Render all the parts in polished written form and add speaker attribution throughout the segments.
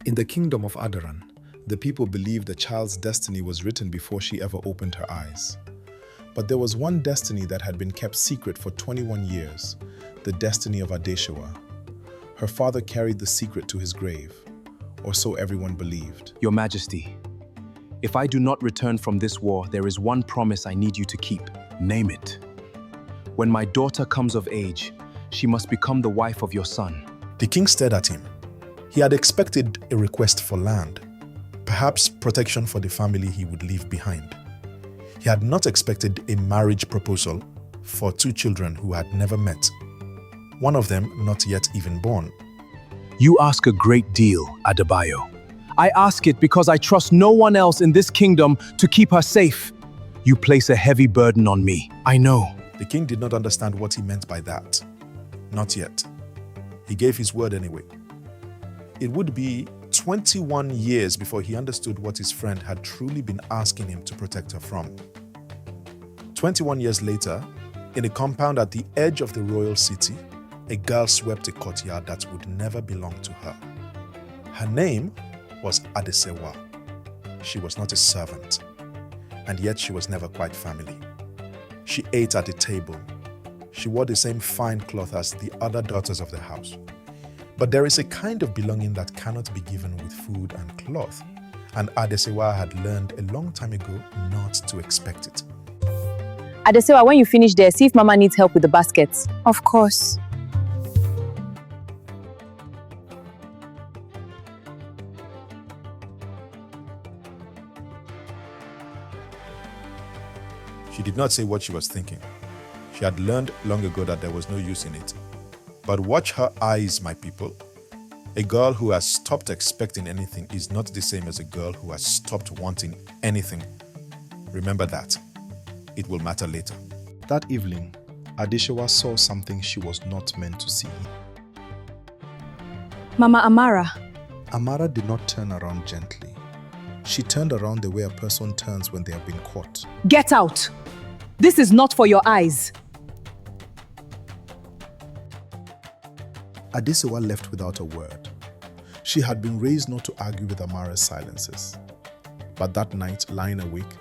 Speaker 1: In the kingdom of Aderan, the people believed the child's destiny was written before she ever opened her eyes. But there was one destiny that had been kept secret for 21 years, the destiny of Adesewa. Her father carried the secret to his grave, or so everyone believed.
Speaker 2: Your Majesty, if I do not return from this war, there is one promise I need you to keep. Name it. When my daughter comes of age, she must become the wife of your son.
Speaker 1: The king stared at him. He had expected a request for land, perhaps protection for the family he would leave behind. He had not expected a marriage proposal for two children who had never met, one of them not yet even born.
Speaker 2: You ask a great deal, Adebayo. I ask it because I trust no one else in this kingdom to keep her safe. You place a heavy burden on me, I know.
Speaker 1: The king did not understand what he meant by that. Not yet. He gave his word anyway. It would be 21 years before he understood what his friend had truly been asking him to protect her from. 21 years later, in a compound at the edge of the royal city, a girl swept a courtyard that would never belong to her. Her name was Adesewa. She was not a servant, and yet she was never quite family. She ate at the table. She wore the same fine cloth as the other daughters of the house. But there is a kind of belonging that cannot be given with food and cloth, and Adesewa had learned a long time ago not to expect it.
Speaker 3: Adesewa, when you finish there, see if Mama needs help with the baskets.
Speaker 4: Of course.
Speaker 1: She did not say what she was thinking. She had learned long ago that there was no use in it. But watch her eyes, my people. A girl who has stopped expecting anything is not the same as a girl who has stopped wanting anything. Remember that. It will matter later. That evening, Adesewa saw something she was not meant to see.
Speaker 4: Mama Amara.
Speaker 1: Amara did not turn around gently. She turned around the way a person turns when they have been caught.
Speaker 3: Get out! This is not for your eyes.
Speaker 1: Adesewa left without a word. She had been raised not to argue with Amara's silences. But that night, lying awake,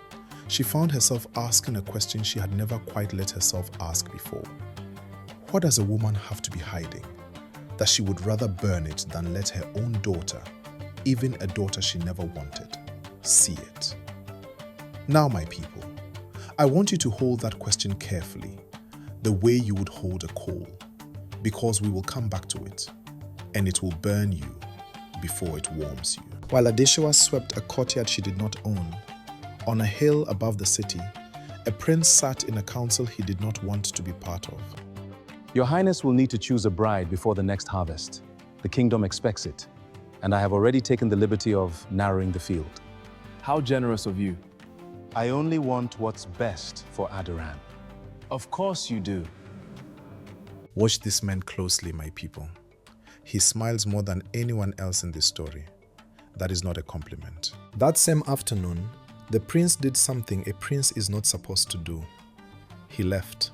Speaker 1: she found herself asking a question she had never quite let herself ask before. What does a woman have to be hiding, that she would rather burn it than let her own daughter, even a daughter she never wanted, see it? Now, my people, I want you to hold that question carefully, the way you would hold a coal, because we will come back to it, and it will burn you before it warms you. While Adesewa swept a courtyard she did not own, on a hill above the city, a prince sat in a council he did not want to be part of.
Speaker 2: Your Highness will need to choose a bride before the next harvest. The kingdom expects it, and I have already taken the liberty of narrowing the field. How generous of you. I only want what's best for Aderan. Of course you do.
Speaker 1: Watch this man closely, my people. He smiles more than anyone else in this story. That is not a compliment. That same afternoon, the prince did something a prince is not supposed to do. He left.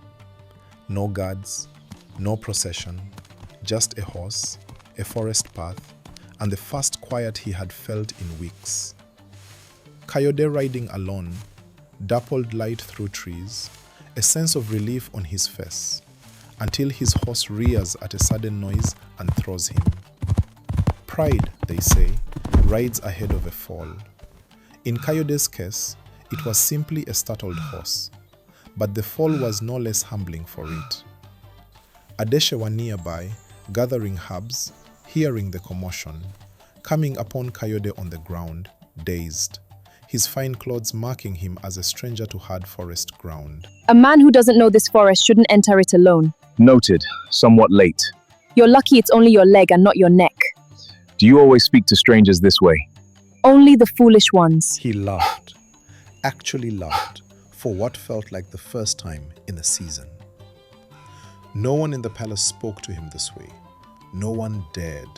Speaker 1: No guards, no procession, just a horse, a forest path, and the first quiet he had felt in weeks. Kayode riding alone, dappled light through trees, a sense of relief on his face, until his horse rears at a sudden noise and throws him. Pride, they say, rides ahead of a fall. In Kayode's case, it was simply a startled horse, but the fall was no less humbling for it. Adesewa nearby, gathering herbs, hearing the commotion, coming upon Kayode on the ground, dazed, his fine clothes marking him as a stranger to hard forest ground.
Speaker 3: A man who doesn't know this forest shouldn't enter it alone.
Speaker 2: Noted. Somewhat late.
Speaker 3: You're lucky it's only your leg and not your neck.
Speaker 2: Do you always speak to strangers this way?
Speaker 3: Only the foolish ones.
Speaker 1: He laughed, actually laughed, for what felt like the first time in a season. No one in the palace spoke to him this way. No one dared.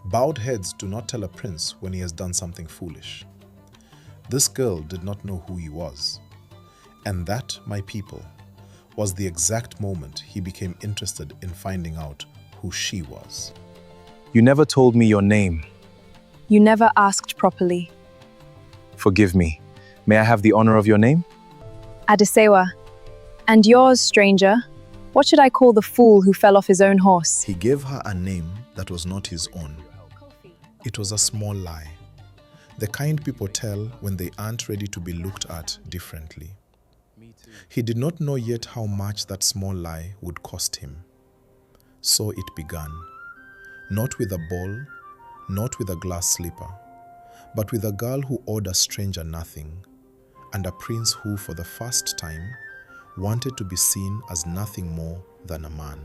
Speaker 1: Bowed heads do not tell a prince when he has done something foolish. This girl did not know who he was. And that, my people, was the exact moment he became interested in finding out who she was.
Speaker 2: You never told me your name.
Speaker 3: You never asked properly.
Speaker 2: Forgive me. May I have the honor of your name?
Speaker 3: Adesewa. And yours, stranger? What should I call the fool who fell off his own horse?
Speaker 1: He gave her a name that was not his own. It was a small lie. The kind people tell when they aren't ready to be looked at differently. He did not know yet how much that small lie would cost him. So it began. Not with a ball, not with a glass slipper, but with a girl who owed a stranger nothing, and a prince who, for the first time, wanted to be seen as nothing more than a man.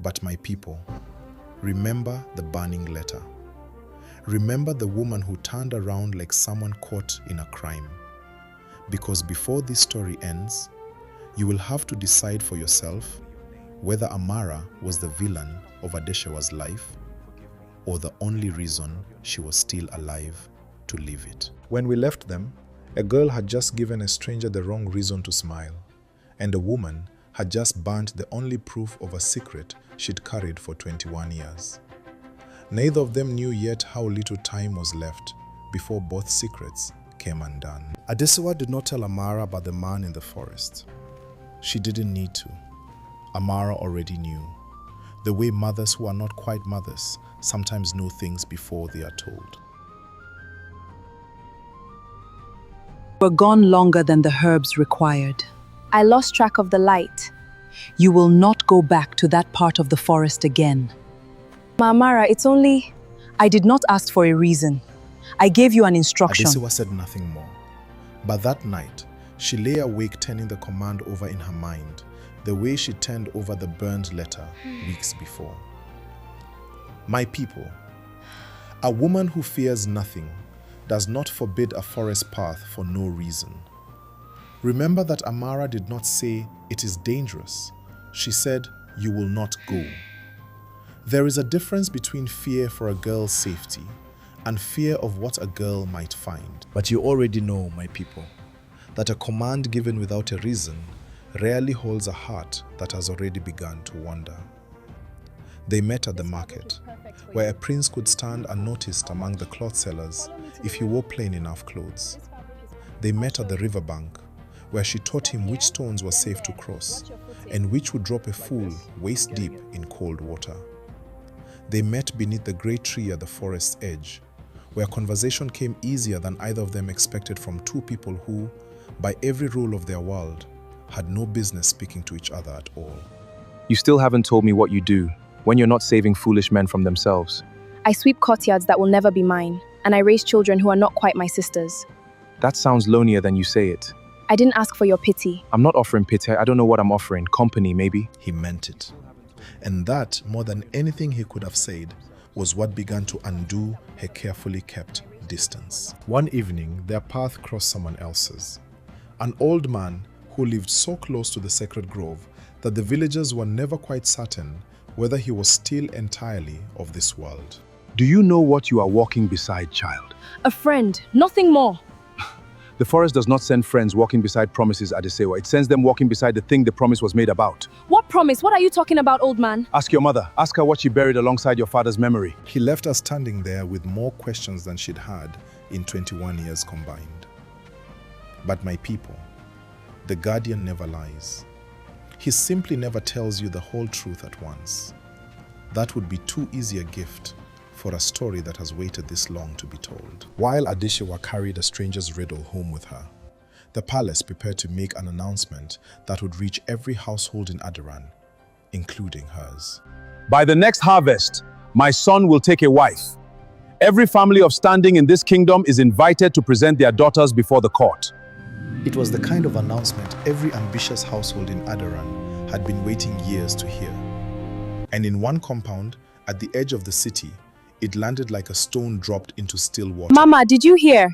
Speaker 1: But my people, remember the burning letter. Remember the woman who turned around like someone caught in a crime. Because before this story ends, you will have to decide for yourself whether Amara was the villain of Adesewa's life or the only reason she was still alive to live it. When we left them, a girl had just given a stranger the wrong reason to smile, and a woman had just burnt the only proof of a secret she'd carried for 21 years. Neither of them knew yet how little time was left before both secrets came undone. Adesewa did not tell Amara about the man in the forest. She didn't need to. Amara already knew. The way mothers who are not quite mothers sometimes know things before they are told.
Speaker 4: Were gone longer than the herbs required.
Speaker 3: I lost track of the light.
Speaker 4: You will not go back to that part of the forest again.
Speaker 3: Amara, it's only...
Speaker 4: I did not ask for a reason. I gave you an instruction.
Speaker 1: Adesewa said nothing more. But that night, she lay awake turning the command over in her mind, the way she turned over the burned letter weeks before. My people, a woman who fears nothing does not forbid a forest path for no reason. Remember that Amara did not say, "It is dangerous." She said, "You will not go." There is a difference between fear for a girl's safety and fear of what a girl might find. But you already know, my people, that a command given without a reason rarely holds a heart that has already begun to wander. They met at the market, where a prince could stand unnoticed among the cloth sellers if he wore plain enough clothes. They met at the riverbank, where she taught him which stones were safe to cross and which would drop a fool waist deep in cold water. They met beneath the great tree at the forest's edge, where conversation came easier than either of them expected from two people who, by every rule of their world, had no business speaking to each other at all.
Speaker 2: You still haven't told me what you do when you're not saving foolish men from themselves.
Speaker 3: I sweep courtyards that will never be mine, and I raise children who are not quite my sisters.
Speaker 2: That sounds lonelier than you say it.
Speaker 3: I didn't ask for your pity.
Speaker 2: I'm not offering pity. I don't know what I'm offering. Company, maybe.
Speaker 1: He meant it. And that, more than anything he could have said, was what began to undo her carefully kept distance. One evening, their path crossed someone else's. An old man who lived so close to the sacred grove that the villagers were never quite certain whether he was still entirely of this world.
Speaker 2: Do you know what you are walking beside, child?
Speaker 3: A friend, nothing more.
Speaker 2: The forest does not send friends walking beside promises, Adesewa. It sends them walking beside the thing the promise was made about.
Speaker 3: What promise? What are you talking about, old man?
Speaker 2: Ask your mother. Ask her what she buried alongside your father's memory.
Speaker 1: He left her standing there with more questions than she'd had in 21 years combined. But my people, the guardian never lies. He simply never tells you the whole truth at once. That would be too easy a gift for a story that has waited this long to be told. While Adesewa carried a stranger's riddle home with her, the palace prepared to make an announcement that would reach every household in Aderan, including hers.
Speaker 2: By the next harvest, my son will take a wife. Every family of standing in this kingdom is invited to present their daughters before the court.
Speaker 1: It was the kind of announcement every ambitious household in Aderan had been waiting years to hear. And in one compound, at the edge of the city, it landed like a stone dropped into still water.
Speaker 3: Mama, did you hear?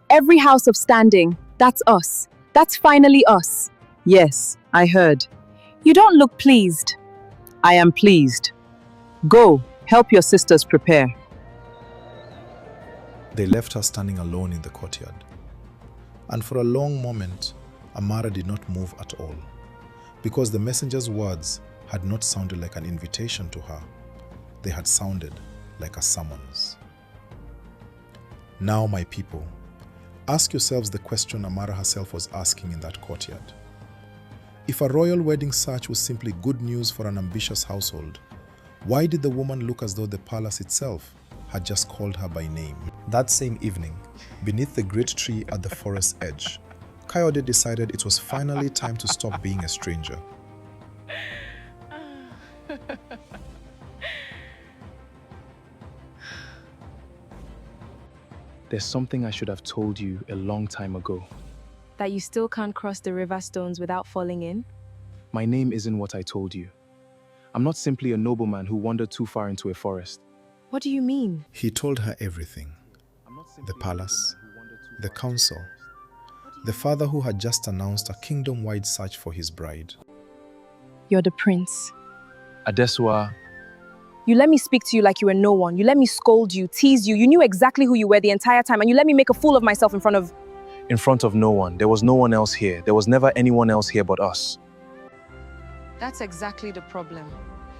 Speaker 3: Every house of standing, that's us. That's finally us.
Speaker 4: Yes, I heard.
Speaker 3: You don't look pleased.
Speaker 4: I am pleased. Go, help your sisters prepare.
Speaker 1: They left her standing alone in the courtyard. And for a long moment, Amara did not move at all, because the messenger's words had not sounded like an invitation to her. They had sounded like a summons. Now, my people, ask yourselves the question Amara herself was asking in that courtyard. If a royal wedding search was simply good news for an ambitious household, why did the woman look as though the palace itself had just called her by name? That same evening, beneath the great tree at the forest edge, Kayode decided it was finally time to stop being a stranger.
Speaker 2: There's something I should have told you a long time ago.
Speaker 3: That you still can't cross the river stones without falling in?
Speaker 2: My name isn't what I told you. I'm not simply a nobleman who wandered too far into a forest.
Speaker 3: What do you mean?
Speaker 1: He told her everything. The palace, the council, the father who had just announced a kingdom-wide search for his bride.
Speaker 3: You're the prince.
Speaker 2: Adesewa.
Speaker 3: You let me speak to you like you were no one. You let me scold you, tease you. You knew exactly who you were the entire time, and you let me make a fool of myself in front of...
Speaker 2: In front of no one. There was no one else here. There was never anyone else here but us.
Speaker 5: That's exactly the problem.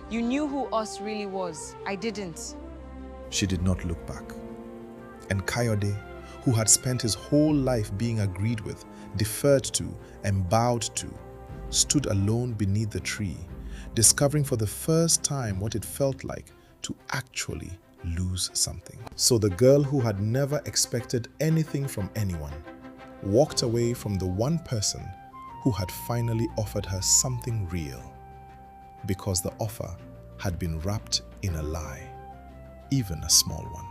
Speaker 5: You knew who us really was. I didn't.
Speaker 1: She did not look back. And Kayode, who had spent his whole life being agreed with, deferred to, and bowed to, stood alone beneath the tree, discovering for the first time what it felt like to actually lose something. So the girl who had never expected anything from anyone walked away from the one person who had finally offered her something real, because the offer had been wrapped in a lie, even a small one.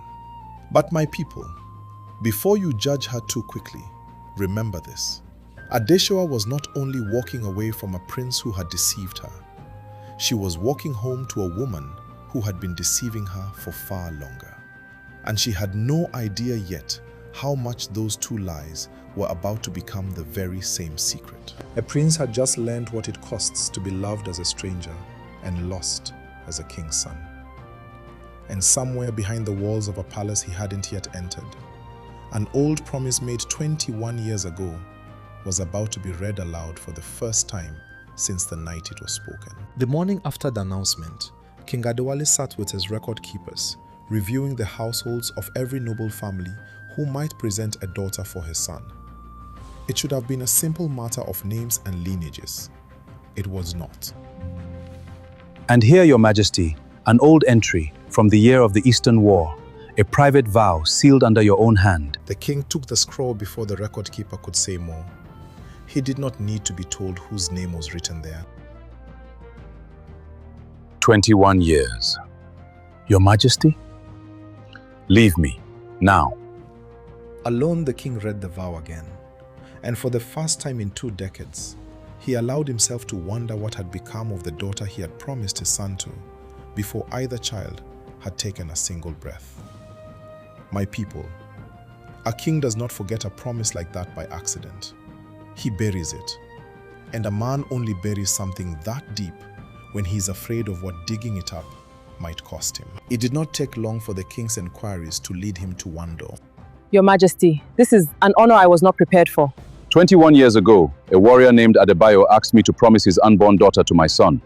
Speaker 1: But my people, before you judge her too quickly, remember this. Adesewa was not only walking away from a prince who had deceived her, she was walking home to a woman who had been deceiving her for far longer. And she had no idea yet how much those two lies were about to become the very same secret. A prince had just learned what it costs to be loved as a stranger and lost as a king's son. And somewhere behind the walls of a palace he hadn't yet entered, an old promise made 21 years ago was about to be read aloud for the first time since the night it was spoken. The morning after the announcement, King Adewale sat with his record keepers, reviewing the households of every noble family who might present a daughter for his son. It should have been a simple matter of names and lineages. It was not.
Speaker 2: And here, Your Majesty, an old entry from the year of the Eastern War, a private vow sealed under your own hand.
Speaker 1: The king took the scroll before the record keeper could say more. He did not need to be told whose name was written there.
Speaker 2: 21 years. Your Majesty? Leave me, now.
Speaker 1: Alone, the king read the vow again. And for the first time in 2 decades, he allowed himself to wonder what had become of the daughter he had promised his son to, before either child had taken a single breath. My people, a king does not forget a promise like that by accident. He buries it. And a man only buries something that deep when he is afraid of what digging it up might cost him. It did not take long for the king's inquiries to lead him to one door.
Speaker 4: Your Majesty, this is an honor I was not prepared for.
Speaker 2: 21 years ago, a warrior named Adebayo asked me to promise his unborn daughter to my son.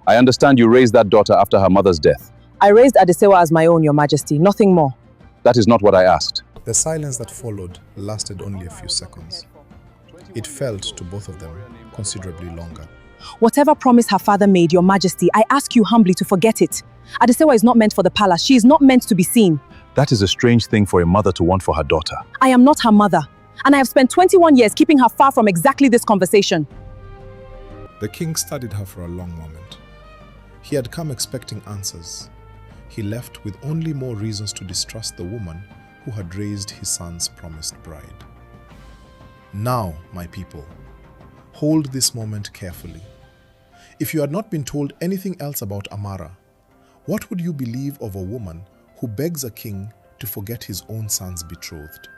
Speaker 2: I understand you raised that daughter after her mother's death.
Speaker 4: I raised Adesewa as my own, Your Majesty, nothing more.
Speaker 2: That is not what I asked.
Speaker 1: The silence that followed lasted only a few seconds. It felt to both of them considerably longer.
Speaker 4: Whatever promise her father made, Your Majesty, I ask you humbly to forget it. Adesewa is not meant for the palace. She is not meant to be seen.
Speaker 2: That is a strange thing for a mother to want for her daughter.
Speaker 4: I am not her mother, and I have spent 21 years keeping her far from exactly this conversation.
Speaker 1: The king studied her for a long moment. He had come expecting answers. He left with only more reasons to distrust the woman who had raised his son's promised bride. Now, my people, hold this moment carefully. If you had not been told anything else about Amara, what would you believe of a woman who begs a king to forget his own son's betrothed?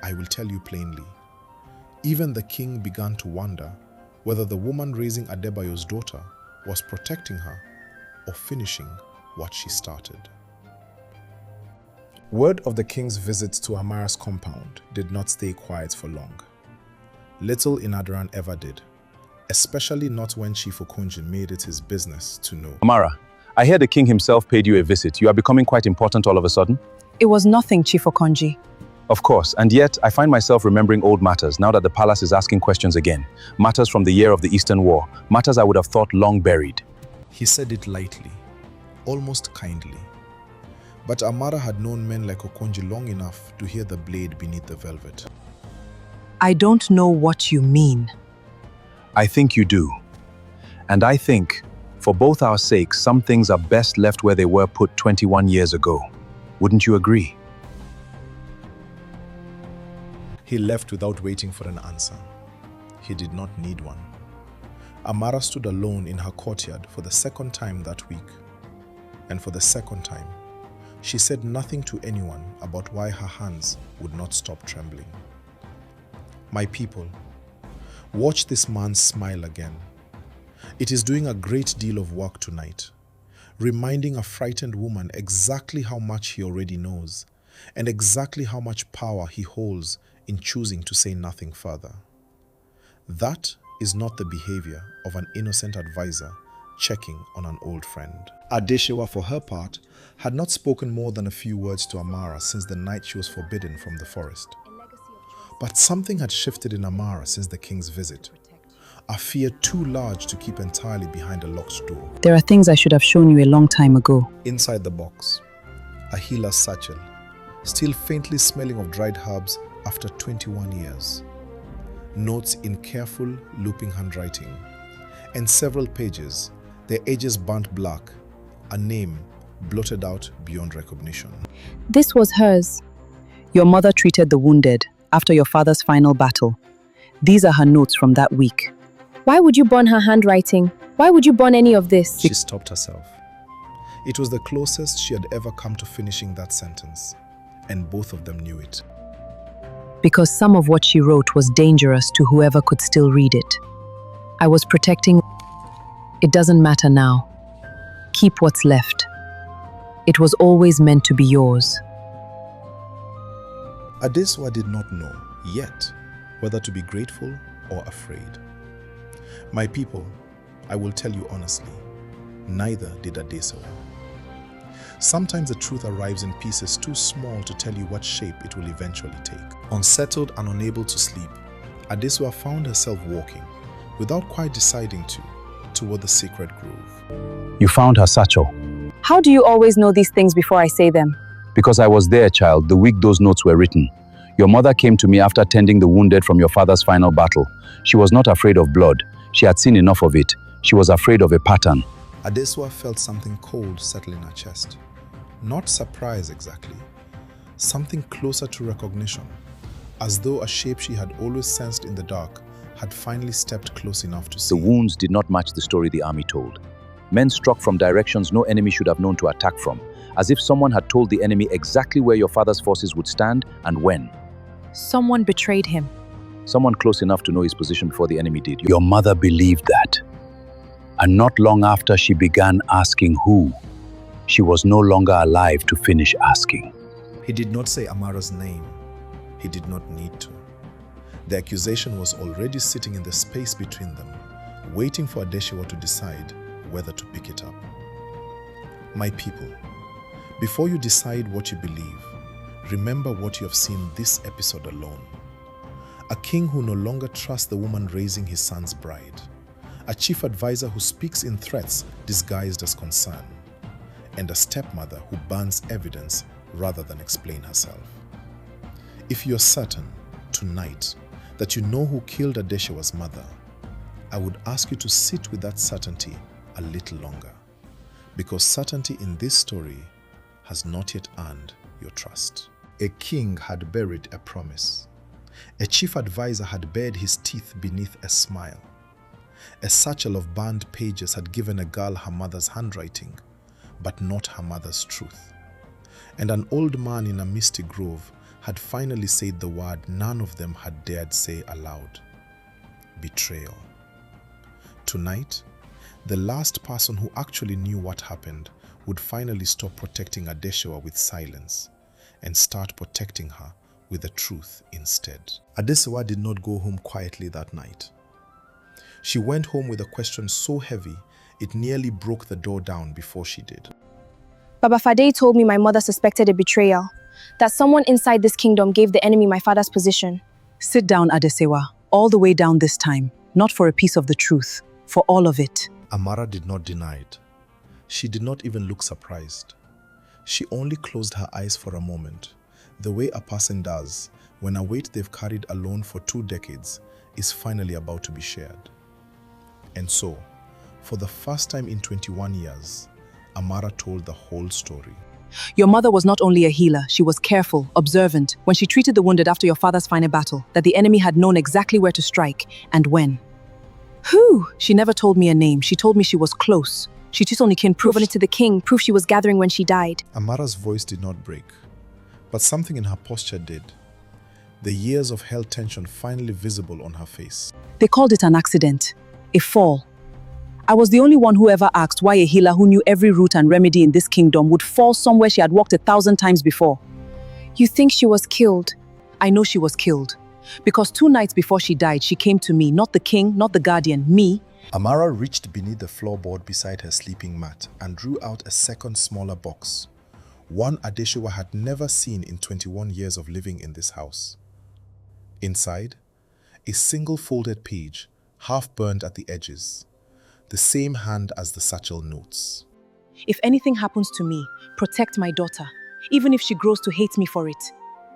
Speaker 1: I will tell you plainly. Even the king began to wonder whether the woman raising Adebayo's daughter was protecting her or finishing what she started. Word of the king's visit to Amara's compound did not stay quiet for long. Little in Aderan ever did, especially not when Chief Okonji made it his business to know.
Speaker 2: Amara, I hear the king himself paid you a visit. You are becoming quite important all of a sudden.
Speaker 4: It was nothing, Chief Okonji.
Speaker 2: Of course, and yet I find myself remembering old matters now that the palace is asking questions again. Matters from the year of the Eastern War, matters I would have thought long buried.
Speaker 1: He said it lightly, almost kindly. But Amara had known men like Okonji long enough to hear the blade beneath the velvet.
Speaker 4: I don't know what you mean.
Speaker 2: I think you do. And I think, for both our sakes, some things are best left where they were put 21 years ago. Wouldn't you agree?
Speaker 1: He left without waiting for an answer. He did not need one. Amara stood alone in her courtyard for the second time that week. And for the second time, she said nothing to anyone about why her hands would not stop trembling. My people, watch this man smile again. It is doing a great deal of work tonight, reminding a frightened woman exactly how much he already knows and exactly how much power he holds in choosing to say nothing further. That is not the behavior of an innocent advisor checking on an old friend. Adesewa, for her part, had not spoken more than a few words to Amara since the night she was forbidden from the forest. But something had shifted in Amara since the king's visit. A fear too large to keep entirely behind a locked door.
Speaker 4: There are things I should have shown you a long time ago.
Speaker 1: Inside the box, a healer's satchel, still faintly smelling of dried herbs after 21 years. Notes in careful, looping handwriting, and several pages, their edges burnt black, a name blotted out beyond recognition.
Speaker 4: This was hers. Your mother treated the wounded after your father's final battle. These are her notes from that week.
Speaker 3: Why would you burn her handwriting? Why would you burn any of this?
Speaker 1: She stopped herself. It was the closest she had ever come to finishing that sentence, and both of them knew it.
Speaker 4: Because some of what she wrote was dangerous to whoever could still read it. I was protecting. It doesn't matter now. Keep what's left. It was always meant to be yours.
Speaker 1: Adesewa did not know, yet, whether to be grateful or afraid. My people, I will tell you honestly, neither did Adesewa. Sometimes the truth arrives in pieces too small to tell you what shape it will eventually take. Unsettled and unable to sleep, Adesewa found herself walking, without quite deciding toward the sacred grove.
Speaker 2: You found her satchel.
Speaker 3: How do you always know these things before I say them?
Speaker 2: Because I was there, child, the week those notes were written. Your mother came to me after tending the wounded from your father's final battle. She was not afraid of blood. She had seen enough of it. She was afraid of a pattern.
Speaker 1: Adesewa felt something cold settle in her chest. Not surprise exactly. Something closer to recognition, as though a shape she had always sensed in the dark had finally stepped close enough to see.
Speaker 2: The wounds did not match the story the army told. Men struck from directions no enemy should have known to attack from, as if someone had told the enemy exactly where your father's forces would stand and when.
Speaker 4: Someone betrayed him.
Speaker 2: Someone close enough to know his position before the enemy did. Your mother believed that. And not long after she began asking who, she was no longer alive to finish asking.
Speaker 1: He did not say Amara's name. He did not need to. The accusation was already sitting in the space between them, waiting for Adesewa to decide whether to pick it up. My people, before you decide what you believe, remember what you have seen this episode alone. A king who no longer trusts the woman raising his son's bride. A chief advisor who speaks in threats disguised as concern. And a stepmother who burns evidence rather than explain herself. If you're certain, tonight, that you know who killed Adesewa's mother, I would ask you to sit with that certainty a little longer. Because certainty in this story has not yet earned your trust. A king had buried a promise. A chief advisor had bared his teeth beneath a smile. A satchel of burned pages had given a girl her mother's handwriting, but not her mother's truth. And an old man in a misty grove had finally said the word none of them had dared say aloud: betrayal. Tonight, the last person who actually knew what happened would finally stop protecting Adesewa with silence and start protecting her with the truth instead. Adesewa did not go home quietly that night. She went home with a question so heavy it nearly broke the door down before she did.
Speaker 3: Baba Fade told me my mother suspected a betrayal. that someone inside this kingdom gave the enemy my father's position.
Speaker 4: Sit down, Adesewa. All the way down this time. Not for a piece of the truth. For all of it.
Speaker 1: Amara did not deny it. She did not even look surprised. She only closed her eyes for a moment, the way a person does when a weight they've carried alone for 2 decades is finally about to be shared. And so, for the first time in 21 years, Amara told the whole story.
Speaker 4: Your mother was not only a healer, she was careful, observant, when she treated the wounded after your father's final battle, that the enemy had known exactly where to strike and when. Who? She never told me a name. She told me she was close. She just only can prove
Speaker 3: Proven it to the king, proof she was gathering when she died.
Speaker 1: Amara's voice did not break, but something in her posture did. The years of held tension finally visible on her face.
Speaker 4: They called it an accident, a fall. I was the only one who ever asked why a healer who knew every root and remedy in this kingdom would fall somewhere she had walked 1,000 times before.
Speaker 3: You think she was killed?
Speaker 4: I know she was killed. Because 2 nights before she died, she came to me, not the king, not the guardian, me.
Speaker 1: Amara reached beneath the floorboard beside her sleeping mat and drew out a second smaller box, one Adesewa had never seen in 21 years of living in this house. Inside, a single folded page, half burned at the edges, the same hand as the satchel notes.
Speaker 4: If anything happens to me, protect my daughter, even if she grows to hate me for it.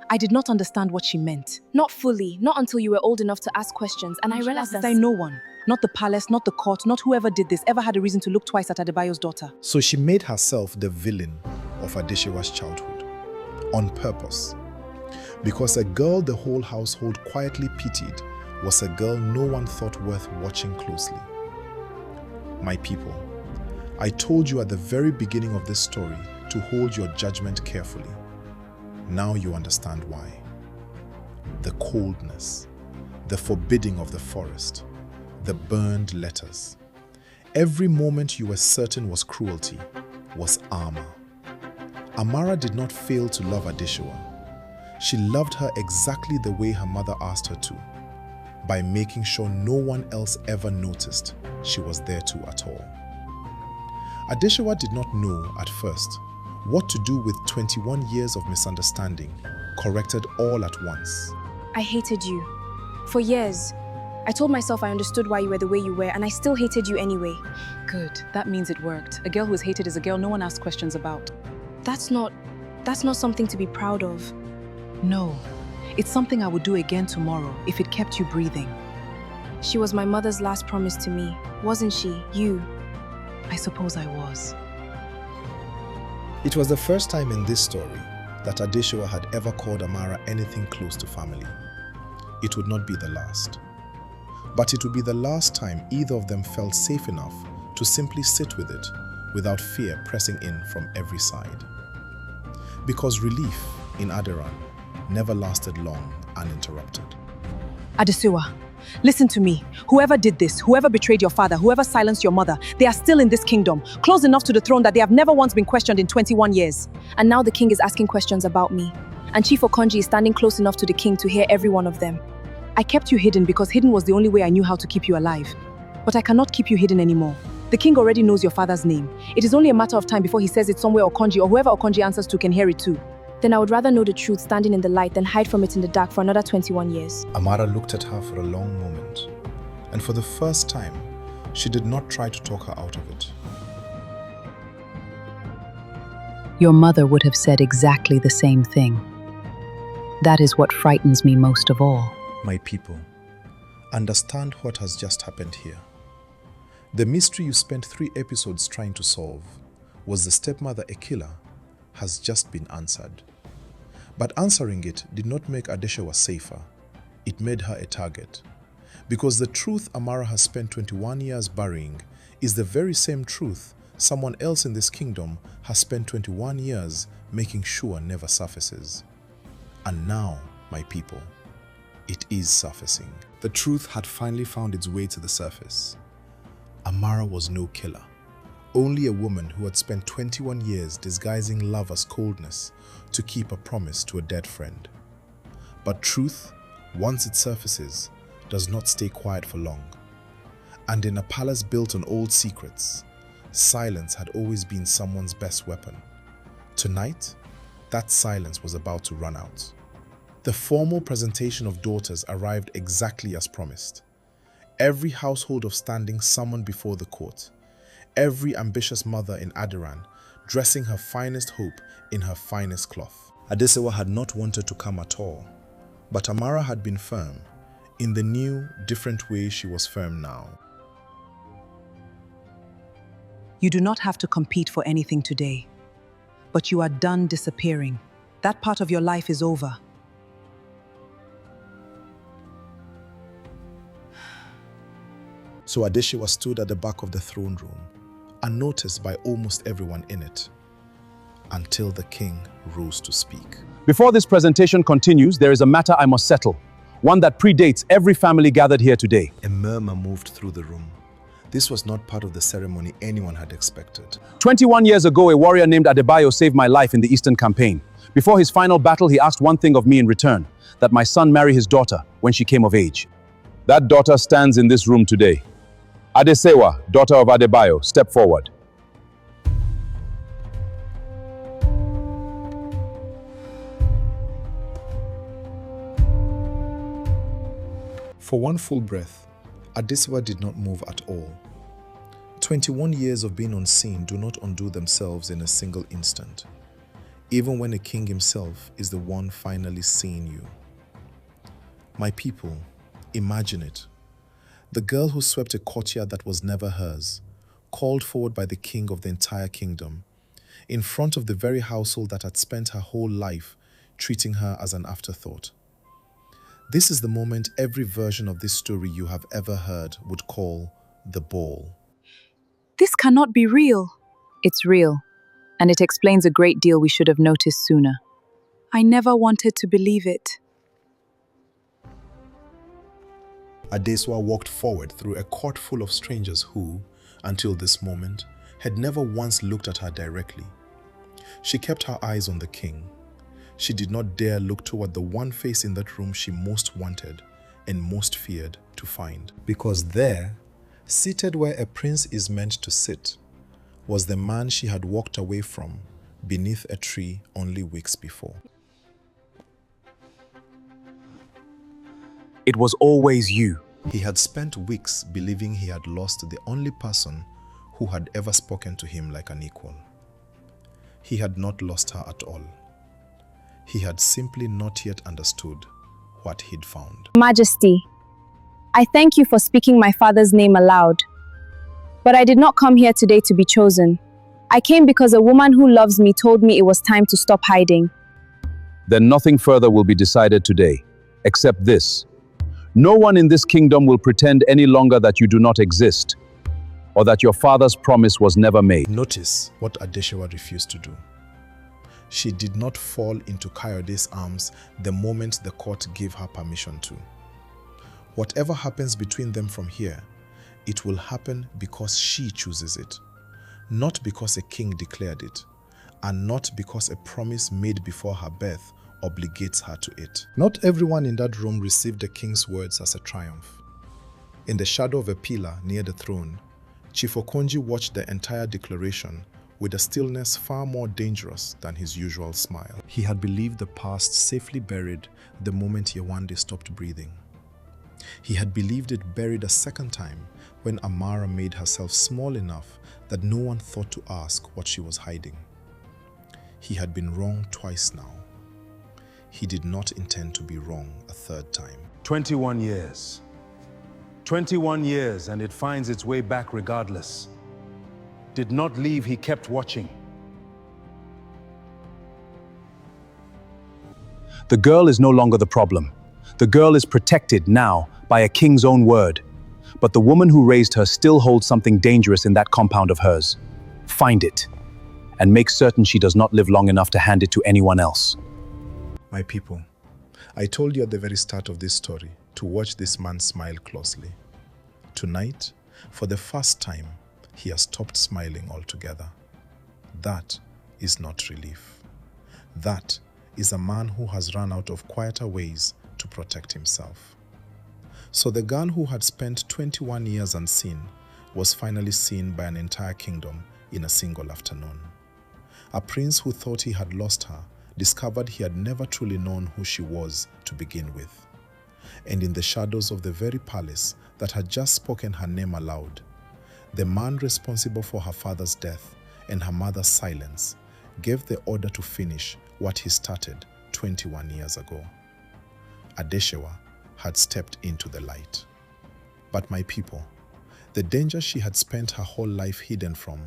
Speaker 4: I did not understand what she meant.
Speaker 3: Not fully, not until you were old enough to ask questions, and I realized that
Speaker 4: No one, not the palace, not the court, not whoever did this, ever had a reason to look twice at Adebayo's daughter.
Speaker 1: So she made herself the villain of Adesewa's childhood, on purpose. Because a girl the whole household quietly pitied was a girl no one thought worth watching closely. My people, I told you at the very beginning of this story to hold your judgment carefully. Now you understand why. The coldness, the forbidding of the forest, the burned letters. Every moment you were certain was cruelty, was armor. Amara did not fail to love Adesewa. She loved her exactly the way her mother asked her to, by making sure no one else ever noticed she was there too at all. Adesewa did not know at first what to do with 21 years of misunderstanding, corrected all at once.
Speaker 3: I hated you. For years. I told myself I understood why you were the way you were, and I still hated you anyway.
Speaker 4: Good, that means it worked. A girl who is hated is a girl no one asks questions about.
Speaker 3: That's not something to be proud of.
Speaker 4: No, it's something I would do again tomorrow if it kept you breathing.
Speaker 3: She was my mother's last promise to me, wasn't she? You.
Speaker 4: I suppose I was.
Speaker 1: It was the first time in this story that Adesewa had ever called Amara anything close to family. It would not be the last. But it would be the last time either of them felt safe enough to simply sit with it without fear pressing in from every side. Because relief in Aderan never lasted long uninterrupted.
Speaker 4: Adesewa, listen to me. Whoever did this, whoever betrayed your father, whoever silenced your mother, they are still in this kingdom, close enough to the throne that they have never once been questioned in 21 years.
Speaker 3: And now the king is asking questions about me. And Chief Okonji is standing close enough to the king to hear every one of them.
Speaker 4: I kept you hidden because hidden was the only way I knew how to keep you alive. But I cannot keep you hidden anymore. The king already knows your father's name. It is only a matter of time before he says it somewhere Okonji or whoever Okonji answers to can hear it too.
Speaker 3: Then I would rather know the truth standing in the light than hide from it in the dark for another 21 years.
Speaker 1: Amara looked at her for a long moment, and for the first time, she did not try to talk her out of it.
Speaker 4: Your mother would have said exactly the same thing. That is what frightens me most of all.
Speaker 1: My people, understand what has just happened here. The mystery you spent 3 episodes trying to solve, was the stepmother a killer, has just been answered. But answering it did not make Adesewa safer. It made her a target. Because the truth Amara has spent 21 years burying is the very same truth someone else in this kingdom has spent 21 years making sure never surfaces. And now, my people, it is surfacing. The truth had finally found its way to the surface. Amara was no killer. Only a woman who had spent 21 years disguising love as coldness to keep a promise to a dead friend. But truth, once it surfaces, does not stay quiet for long. And in a palace built on old secrets, silence had always been someone's best weapon. Tonight, that silence was about to run out. The formal presentation of daughters arrived exactly as promised. Every household of standing summoned before the court. Every ambitious mother in Aderan dressing her finest hope in her finest cloth. Adesewa had not wanted to come at all, but Amara had been firm. In the new, different way she was firm now.
Speaker 6: You do not have to compete for anything today, but you are done disappearing. That part of your life is over.
Speaker 1: So Adesewa stood at the back of the throne room, unnoticed by almost everyone in it, until the king rose to speak.
Speaker 2: Before this presentation continues, there is a matter I must settle, one that predates every family gathered here today.
Speaker 1: A murmur moved through the room. This was not part of the ceremony anyone had expected.
Speaker 2: 21 years ago, a warrior named Adebayo saved my life in the Eastern Campaign. Before his final battle, he asked one thing of me in return, that my son marry his daughter when she came of age. That daughter stands in this room today. Adesewa, daughter of Adebayo, step forward.
Speaker 1: For one full breath, Adesewa did not move at all. 21 years of being unseen do not undo themselves in a single instant, even when a king himself is the one finally seeing you. My people, imagine it. The girl who swept a courtyard that was never hers, called forward by the king of the entire kingdom, in front of the very household that had spent her whole life treating her as an afterthought. This is the moment every version of this story you have ever heard would call the ball.
Speaker 3: This cannot be real.
Speaker 4: It's real, and it explains a great deal we should have noticed sooner.
Speaker 3: I never wanted to believe it.
Speaker 1: Adesewa walked forward through a court full of strangers who, until this moment, had never once looked at her directly. She kept her eyes on the king. She did not dare look toward the one face in that room she most wanted and most feared to find. Because there, seated where a prince is meant to sit, was the man she had walked away from beneath a tree only weeks before.
Speaker 2: It was always you.
Speaker 1: He had spent weeks believing he had lost the only person who had ever spoken to him like an equal. He had not lost her at all. He had simply not yet understood what he'd found.
Speaker 3: Majesty, I thank you for speaking my father's name aloud. But I did not come here today to be chosen. I came because a woman who loves me told me it was time to stop hiding.
Speaker 2: Then nothing further will be decided today, except this. No one in this kingdom will pretend any longer that you do not exist, or that your father's promise was never made.
Speaker 1: Notice what Adesewa refused to do. She did not fall into Kayode's arms the moment the court gave her permission to. Whatever happens between them from here, it will happen because she chooses it, not because a king declared it, and not because a promise made before her birth obligates her to it. Not everyone in that room received the king's words as a triumph. In the shadow of a pillar near the throne, Chief Okonji watched the entire declaration with a stillness far more dangerous than his usual smile. He had believed the past safely buried the moment Yewande stopped breathing. He had believed it buried a second time when Amara made herself small enough that no one thought to ask what she was hiding. He had been wrong twice now. He did not intend to be wrong a third time.
Speaker 2: 21 years. 21 years, and it finds its way back regardless. Did not leave, he kept watching. The girl is no longer the problem. The girl is protected now by a king's own word. But the woman who raised her still holds something dangerous in that compound of hers. Find it, and make certain she does not live long enough to hand it to anyone else.
Speaker 1: My people, I told you at the very start of this story to watch this man smile closely. Tonight, for the first time, he has stopped smiling altogether. That is not relief. That is a man who has run out of quieter ways to protect himself. So the girl who had spent 21 years unseen was finally seen by an entire kingdom in a single afternoon. A prince who thought he had lost her discovered he had never truly known who she was to begin with. And in the shadows of the very palace that had just spoken her name aloud, the man responsible for her father's death and her mother's silence gave the order to finish what he started 21 years ago. Adesewa had stepped into the light. But my people, the danger she had spent her whole life hidden from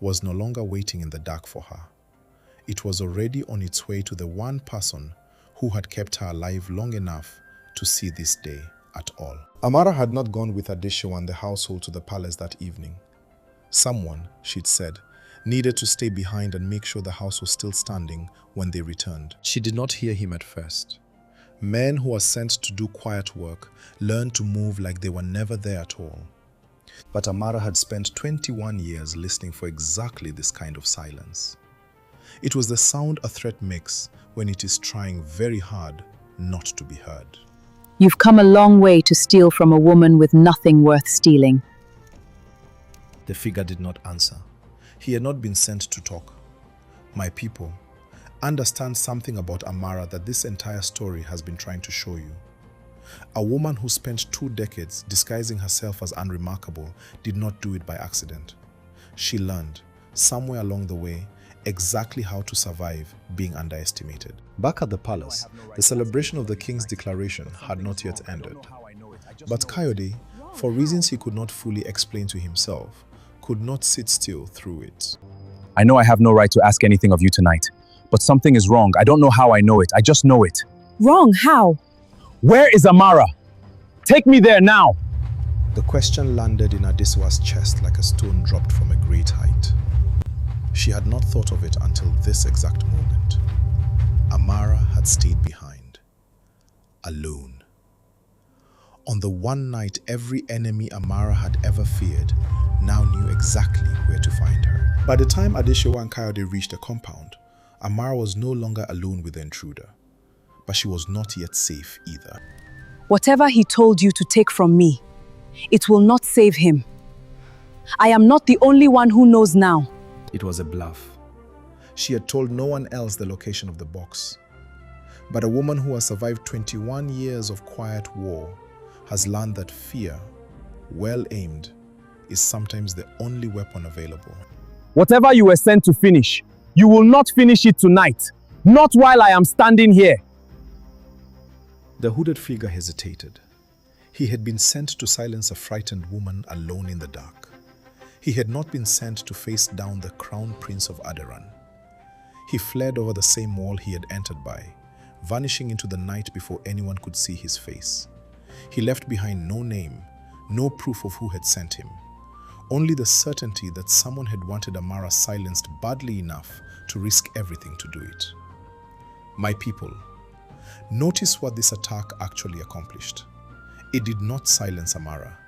Speaker 1: was no longer waiting in the dark for her. It was already on its way to the one person who had kept her alive long enough to see this day at all. Amara had not gone with Adesewa and the household to the palace that evening. Someone, she'd said, needed to stay behind and make sure the house was still standing when they returned. She did not hear him at first. Men who are sent to do quiet work learn to move like they were never there at all. But Amara had spent 21 years listening for exactly this kind of silence. It was the sound a threat makes when it is trying very hard not to be heard.
Speaker 4: You've come a long way to steal from a woman with nothing worth stealing.
Speaker 1: The figure did not answer. He had not been sent to talk. My people, understand something about Amara that this entire story has been trying to show you. A woman who spent 2 decades disguising herself as unremarkable did not do it by accident. She learned, somewhere along the way, exactly how to survive being underestimated. Back at the palace, the celebration of the king's declaration had not yet ended. But Kayode, for reasons he could not fully explain to himself, could not sit still through it.
Speaker 2: I know I have no right to ask anything of you tonight, but something is wrong. I don't know how I know it. I just know it.
Speaker 3: Wrong? How?
Speaker 2: Where is Amara? Take me there now.
Speaker 1: The question landed in Adesewa's chest like a stone dropped from a great height. She had not thought of it until this exact moment. Amara had stayed behind, alone. On the one night every enemy Amara had ever feared now knew exactly where to find her. By the time Adesewa and Kayode reached the compound, Amara was no longer alone with the intruder, but she was not yet safe either.
Speaker 6: Whatever he told you to take from me, it will not save him. I am not the only one who knows now.
Speaker 1: It was a bluff. She had told no one else the location of the box. But a woman who has survived 21 years of quiet war has learned that fear, well aimed, is sometimes the only weapon available.
Speaker 2: Whatever you were sent to finish, you will not finish it tonight. Not while I am standing here.
Speaker 1: The hooded figure hesitated. He had been sent to silence a frightened woman alone in the dark. He had not been sent to face down the crown Prince of Aderan. He fled over the same wall he had entered by, vanishing into the night before anyone could see his face. He left behind no name, no proof of who had sent him, only the certainty that someone had wanted Amara silenced badly enough to risk everything to do it. My people, notice what this attack actually accomplished. It did not silence Amara.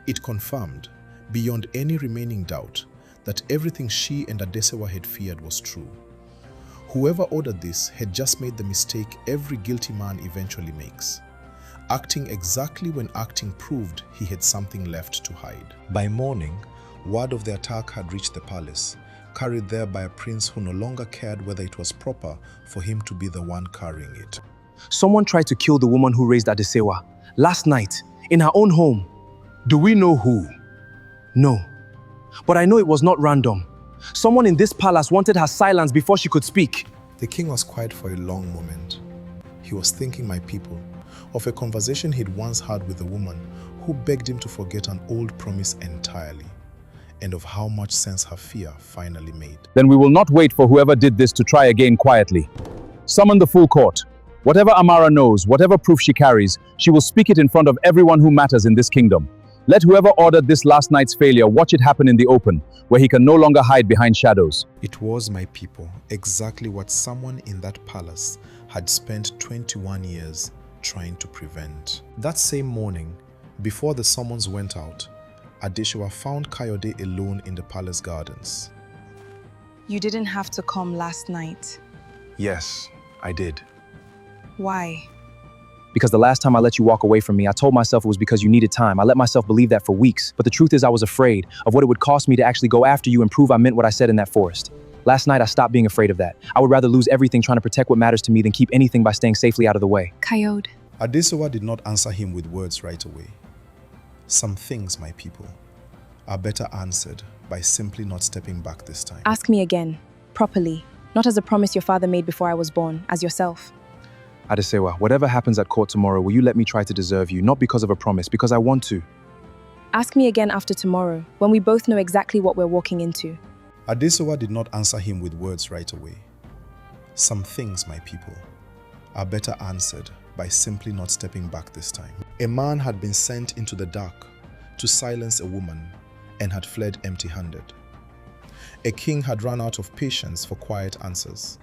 Speaker 1: It confirmed, beyond any remaining doubt, that everything she and Adesewa had feared was true. Whoever ordered this had just made the mistake every guilty man eventually makes, acting exactly when acting proved he had something left to hide. By morning, word of the attack had reached the palace, carried there by a prince who no longer cared whether it was proper for him to be the one carrying it.
Speaker 2: Someone tried to kill the woman who raised Adesewa last night in her own home. Do we know who? No. But I know it was not random. Someone in this palace wanted her silence before she could speak.
Speaker 1: The king was quiet for a long moment. He was thinking, my people, of a conversation he'd once had with a woman who begged him to forget an old promise entirely, and of how much sense her fear finally made.
Speaker 2: Then we will not wait for whoever did this to try again quietly. Summon the full court. Whatever Amara knows, whatever proof she carries, she will speak it in front of everyone who matters in this kingdom. Let whoever ordered this last night's failure watch it happen in the open, where he can no longer hide behind shadows.
Speaker 1: It was, my people, exactly what someone in that palace had spent 21 years trying to prevent. That same morning, before the summons went out, Adesewa found Kayode alone in the palace gardens.
Speaker 5: You didn't have to come last night.
Speaker 2: Yes, I did.
Speaker 5: Why?
Speaker 2: Because the last time I let you walk away from me, I told myself it was because you needed time. I let myself believe that for weeks. But the truth is I was afraid of what it would cost me to actually go after you and prove I meant what I said in that forest. Last night, I stopped being afraid of that. I would rather lose everything trying to protect what matters to me than keep anything by staying safely out of the way.
Speaker 3: Kayode.
Speaker 1: Adesewa did not answer him with words right away. Some things, my people, are better answered by simply not stepping back this time.
Speaker 3: Ask me again, properly, not as a promise your father made before I was born, as yourself.
Speaker 2: Adesewa, whatever happens at court tomorrow, will you let me try to deserve you? Not because of a promise, because I want to.
Speaker 3: Ask me again after tomorrow, when we both know exactly what we're walking into.
Speaker 1: Adesewa did not answer him with words right away. Some things, my people, are better answered by simply not stepping back this time. A man had been sent into the dark to silence a woman and had fled empty-handed. A king had run out of patience for quiet answers,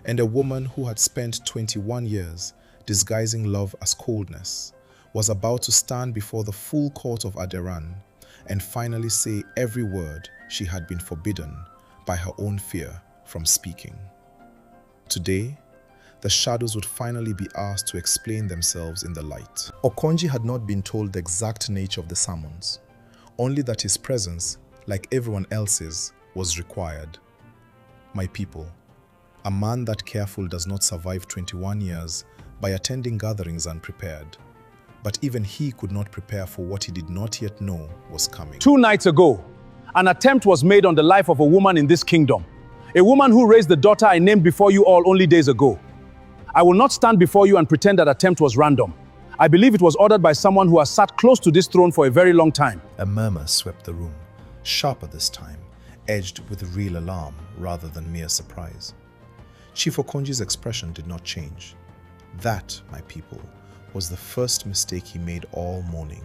Speaker 1: and a woman who had spent 21 years disguising love as coldness was about to stand before the full court of Aderan and finally say every word she had been forbidden by her own fear from speaking. Today, the shadows would finally be asked to explain themselves in the light. Okonji had not been told the exact nature of the summons, only that his presence, like everyone else's, was required. My people, a man that careful does not survive 21 years by attending gatherings unprepared. But even he could not prepare for what he did not yet know was coming.
Speaker 2: 2 nights ago, an attempt was made on the life of a woman in this kingdom. A woman who raised the daughter I named before you all only days ago. I will not stand before you and pretend that attempt was random. I believe it was ordered by someone who has sat close to this throne for a very long time.
Speaker 1: A murmur swept the room, sharper this time, edged with real alarm rather than mere surprise. Chief Okonji's expression did not change. That, my people, was the first mistake he made all morning.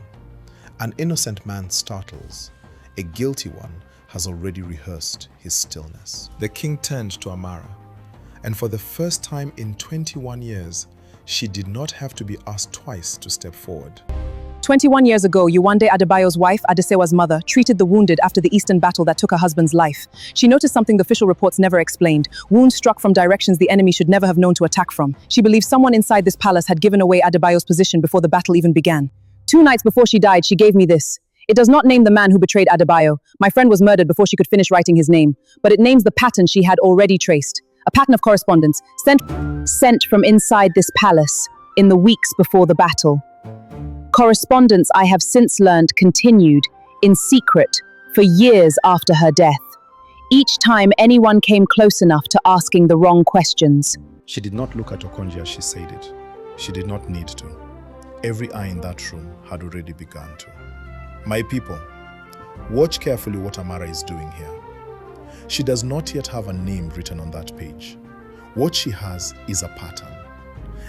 Speaker 1: An innocent man startles. A guilty one has already rehearsed his stillness. The king turned to Amara, and for the first time in 21 years, she did not have to be asked twice to step forward.
Speaker 6: 21 years ago, Yewande Adebayo's wife, Adesewa's mother, treated the wounded after the Eastern battle that took her husband's life. She noticed something the official reports never explained: wounds struck from directions the enemy should never have known to attack from. She believes someone inside this palace had given away Adebayo's position before the battle even began. 2 nights before she died, she gave me this. It does not name the man who betrayed Adebayo. My friend was murdered before she could finish writing his name, but it names the pattern she had already traced. A pattern of correspondence sent from inside this palace in the weeks before the battle. Correspondence, I have since learned, continued in secret for years after her death. Each time anyone came close enough to asking the wrong questions.
Speaker 1: She did not look at Okonji as she said it. She did not need to. Every eye in that room had already begun to. My people, watch carefully what Amara is doing here. She does not yet have a name written on that page. What she has is a pattern.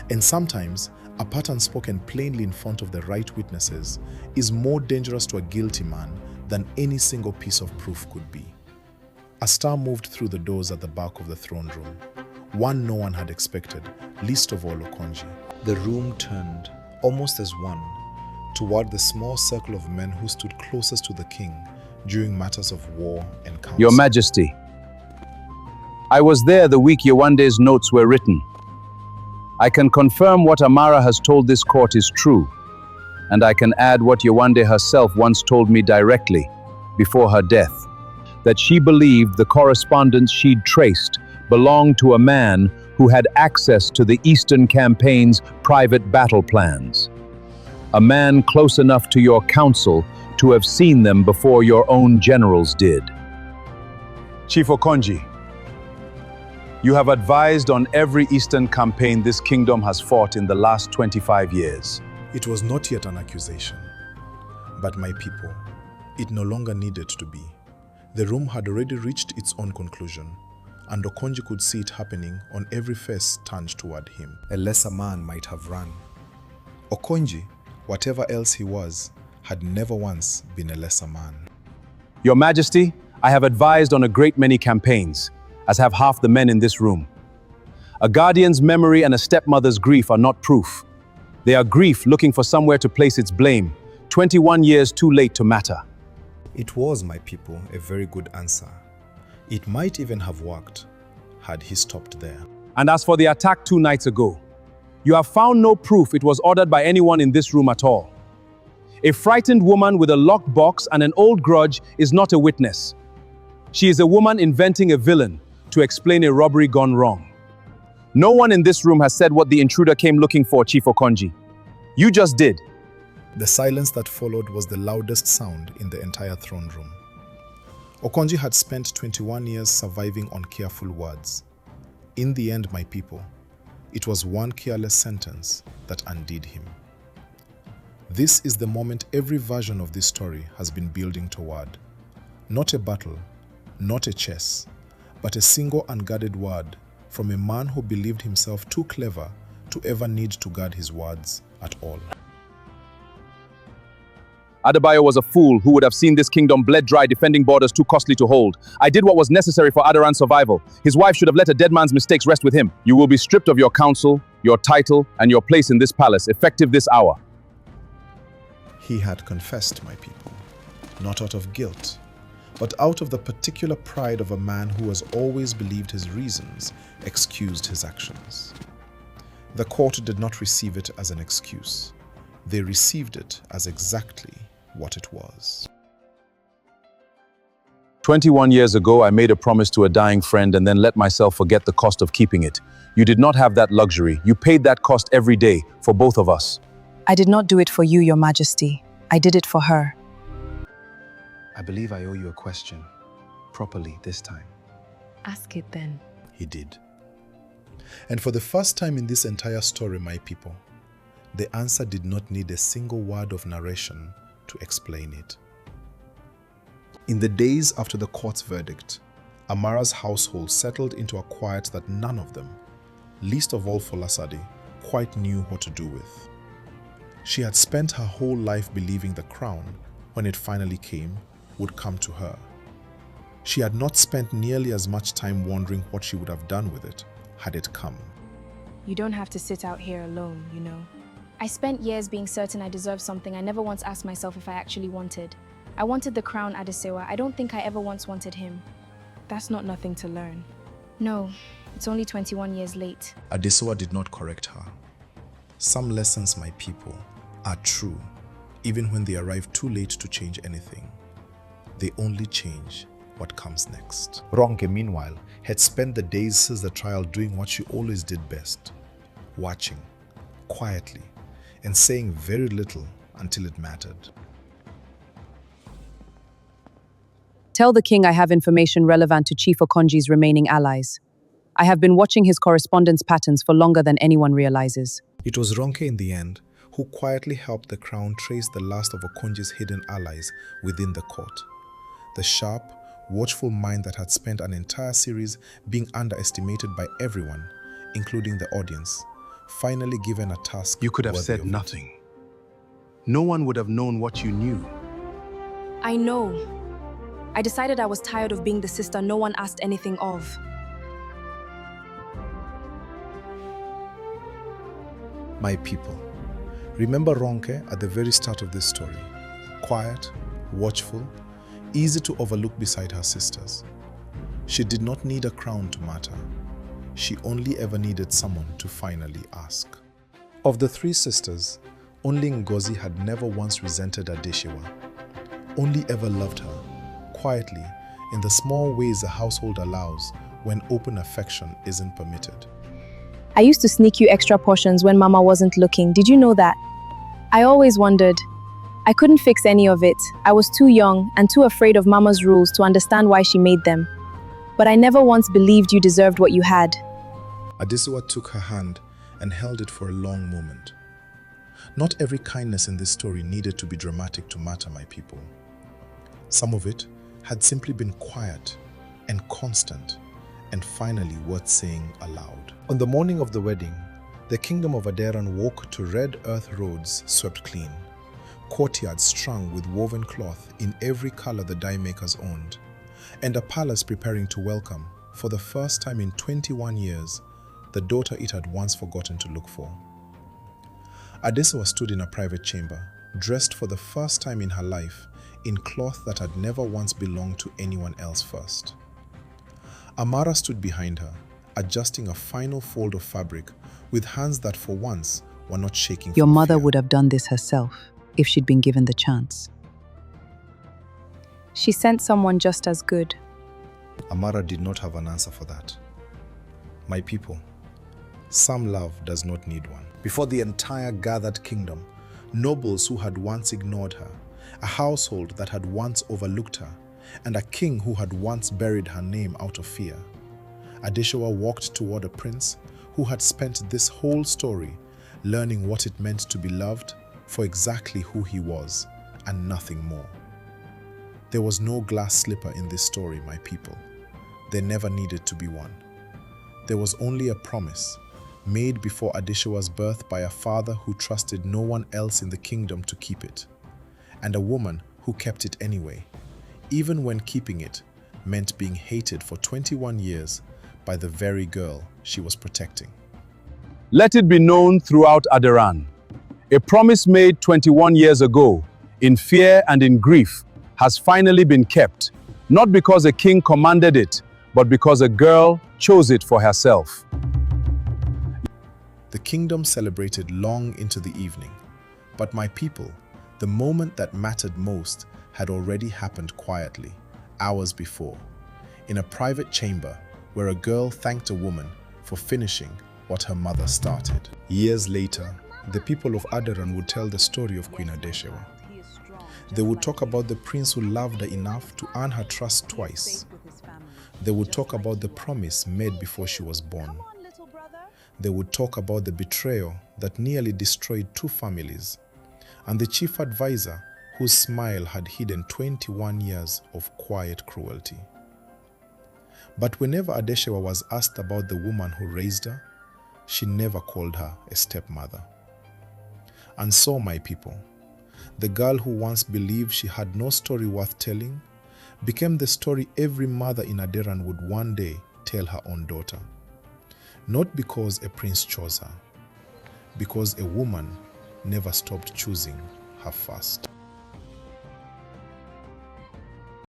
Speaker 1: And sometimes, a pattern spoken plainly in front of the right witnesses is more dangerous to a guilty man than any single piece of proof could be. A star moved through the doors at the back of the throne room, one no one had expected, least of all Okonji. The room turned, almost as one, toward the small circle of men who stood closest to the king during matters of war and council.
Speaker 2: Your Majesty, I was there the week Yewande's notes were written. I can confirm what Amara has told this court is true, and I can add what Yewande herself once told me directly, before her death, that she believed the correspondence she'd traced belonged to a man who had access to the Eastern Campaign's private battle plans. A man close enough to your council to have seen them before your own generals did. Chief Okonji, you have advised on every Eastern campaign this kingdom has fought in the last 25 years.
Speaker 1: It was not yet an accusation, but my people, it no longer needed to be. The room had already reached its own conclusion, and Okonji could see it happening on every face turned toward him. A lesser man might have run. Okonji, whatever else he was, had never once been a lesser man.
Speaker 2: Your Majesty, I have advised on a great many campaigns, as have half the men in this room. A guardian's memory and a stepmother's grief are not proof. They are grief looking for somewhere to place its blame, 21 years too late to matter.
Speaker 1: It was, my people, a very good answer. It might even have worked, had he stopped there.
Speaker 2: And as for the attack 2 nights ago, you have found no proof it was ordered by anyone in this room at all. A frightened woman with a locked box and an old grudge is not a witness. She is a woman inventing a villain to explain a robbery gone wrong. No one in this room has said what the intruder came looking for, Chief Okonji. You just did.
Speaker 1: The silence that followed was the loudest sound in the entire throne room. Okonji had spent 21 years surviving on careful words. In the end, my people, it was one careless sentence that undid him. This is the moment every version of this story has been building toward. Not a battle, not a chess, but a single unguarded word from a man who believed himself too clever to ever need to guard his words at all.
Speaker 2: Adebayo was a fool who would have seen this kingdom bled dry, defending borders too costly to hold. I did what was necessary for Aderan's survival. His wife should have let a dead man's mistakes rest with him. You will be stripped of your counsel, your title, and your place in this palace, effective this hour.
Speaker 1: He had confessed, my people, not out of guilt, but out of the particular pride of a man who has always believed his reasons excused his actions. The court did not receive it as an excuse. They received it as exactly what it was.
Speaker 2: 21 years ago, I made a promise to a dying friend and then let myself forget the cost of keeping it. You did not have that luxury. You paid that cost every day for both of us.
Speaker 6: I did not do it for you, Your Majesty. I did it for her.
Speaker 2: I believe I owe you a question. Properly this time.
Speaker 5: Ask it then.
Speaker 1: He did. And for the first time in this entire story, my people, the answer did not need a single word of narration to explain it. In the days after the court's verdict, Amara's household settled into a quiet that none of them, least of all Folasade, quite knew what to do with. She had spent her whole life believing the crown, when it finally came, would come to her. She had not spent nearly as much time wondering what she would have done with it had it come.
Speaker 3: You don't have to sit out here alone, you know. I spent years being certain I deserved something I never once asked myself if I actually wanted. I wanted the crown, Adesewa. I don't think I ever once wanted him.
Speaker 5: That's not nothing to learn.
Speaker 3: No, it's only 21 years late.
Speaker 1: Adesewa did not correct her. Some lessons, my people, are true, even when they arrive too late to change anything. They only change what comes next. Ronke, meanwhile, had spent the days since the trial doing what she always did best, watching, quietly, and saying very little until it mattered.
Speaker 6: Tell the king I have information relevant to Chief Okonji's remaining allies. I have been watching his correspondence patterns for longer than anyone realizes.
Speaker 1: It was Ronke in the end who quietly helped the crown trace the last of Okonji's hidden allies within the court. The sharp, watchful mind that had spent an entire series being underestimated by everyone, including the audience, finally given a task.
Speaker 2: You could have said nothing. No one would have known what you knew.
Speaker 3: I know. I decided I was tired of being the sister no one asked anything of.
Speaker 1: My people, remember Ronke at the very start of this story. Quiet, watchful, easy to overlook beside her sisters. She did not need a crown to matter. She only ever needed someone to finally ask. Of the three sisters, only Ngozi had never once resented Adesewa, only ever loved her, quietly, in the small ways a household allows when open affection isn't permitted.
Speaker 3: I used to sneak you extra portions when Mama wasn't looking. Did you know that? I always wondered. I couldn't fix any of it. I was too young and too afraid of Mama's rules to understand why she made them. But I never once believed you deserved what you had.
Speaker 1: Adesewa took her hand and held it for a long moment. Not every kindness in this story needed to be dramatic to matter, my people. Some of it had simply been quiet and constant and finally worth saying aloud. On the morning of the wedding, the kingdom of Aderan woke to red earth roads swept clean, courtyards strung with woven cloth in every color the dye makers owned, and a palace preparing to welcome, for the first time in 21 years, the daughter it had once forgotten to look for. Adesewa stood in a private chamber, dressed for the first time in her life in cloth that had never once belonged to anyone else first. Amara stood behind her, adjusting a final fold of fabric with hands that for once were not shaking.
Speaker 4: Your mother
Speaker 1: fear.
Speaker 4: would have done this herself if she'd been given the chance.
Speaker 3: She sent someone just as good.
Speaker 1: Amara did not have an answer for that. My people, some love does not need one. Before the entire gathered kingdom, nobles who had once ignored her, a household that had once overlooked her, and a king who had once buried her name out of fear, Adesewa walked toward a prince who had spent this whole story learning what it meant to be loved for exactly who he was and nothing more. There was no glass slipper in this story, my people. There never needed to be one. There was only a promise made before Adesewa's birth by a father who trusted no one else in the kingdom to keep it, and a woman who kept it anyway, even when keeping it meant being hated for 21 years by the very girl she was protecting.
Speaker 2: Let it be known throughout Aderan, a promise made 21 years ago, in fear and in grief, has finally been kept, not because a king commanded it, but because a girl chose it for herself.
Speaker 1: The kingdom celebrated long into the evening, but my people, the moment that mattered most had already happened quietly, hours before, in a private chamber where a girl thanked a woman for finishing what her mother started. Years later, the people of Aderan would tell the story of Queen Adesewa. They would talk about the prince who loved her enough to earn her trust twice. They would talk about the promise made before she was born. They would talk about the betrayal that nearly destroyed two families, and the chief advisor whose smile had hidden 21 years of quiet cruelty. But whenever Adesewa was asked about the woman who raised her, she never called her a stepmother. And so, my people, the girl who once believed she had no story worth telling became the story every mother in Aderan would one day tell her own daughter. Not because a prince chose her, because a woman never stopped choosing her first.